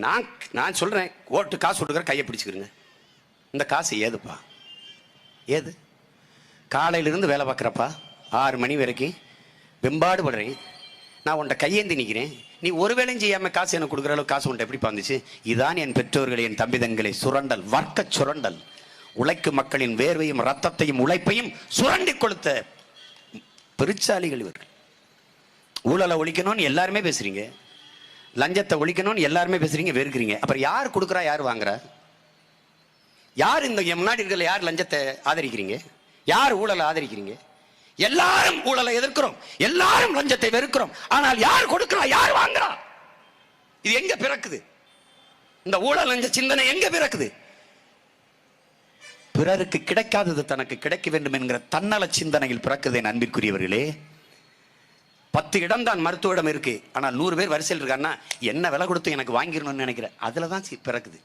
நான் நான் சொல்றேன், ஓட்டு காசு கொடுக்குற கையை பிடிச்சிக்கிறேங்க. இந்த காசு ஏதுப்பா? ஏது? காலையிலிருந்து வேலை பார்க்குறப்பா 6 மணி வரைக்கும் வெம்பாடு படுறேன். நான் உன்ட்ட கையேந்தி நிற்கிறேன். நீ ஒரு வேலையும் செய்யாமல் காசு எனக்கு கொடுக்குற அளவுக்கு காசு உன்ட்ட எப்படி வந்துச்சு? இதான் என் பெற்றோர்களை, என் தம்பிதன்களை சுரண்டல், வர்க்க சுரண்டல். உழைக்கும் மக்களின் வேர்வையும் ரத்தத்தையும் உழைப்பையும் சுரண்டி கொடுத்த பெருச்சாலிகள் இவர்கள். ஊழலை ஒழிக்கணும்னு எல்லாருமே பேசுறீங்க, லஞ்சத்தை ஒழிக்கணும்னு எல்லாருமே பேசுறீங்க, வெறுக்கிறீங்க. அப்புறம் யார் கொடுக்குறா, யார் வாங்குறா? யார் இந்த முன்னாடி இருக்கிற, யார் லஞ்சத்தை ஆதரிக்கிறீங்க, யார் ஊழலை ஆதரிக்கிறீங்க? எல்லாரும் ஊழலை எதிர்க்கிறோம், எல்லாரும் லஞ்சத்தை வெறுக்கிறோம். ஆனால் யார் கொடுக்கிறா, யார் வாங்குறா? இது எங்க பிறக்குது? இந்த ஊழல் லஞ்ச சிந்தனை எங்க பிறக்குது? பிறருக்கு கிடைக்காதது தனக்கு கிடைக்க வேண்டும் என்கிற தன்னல சிந்தனையில் பிறக்குது. என் அன்பிற்குரியவர்களே, 10 இடம் தான் மருத்துவ இடம் இருக்கு, ஆனால் 100 பேர் வரிசையில் இருக்காங்கன்னா என்ன விலை கொடுத்து எனக்கு வாங்கிடணும்னு நினைக்கிறேன். அதுல தான் பிறக்குது.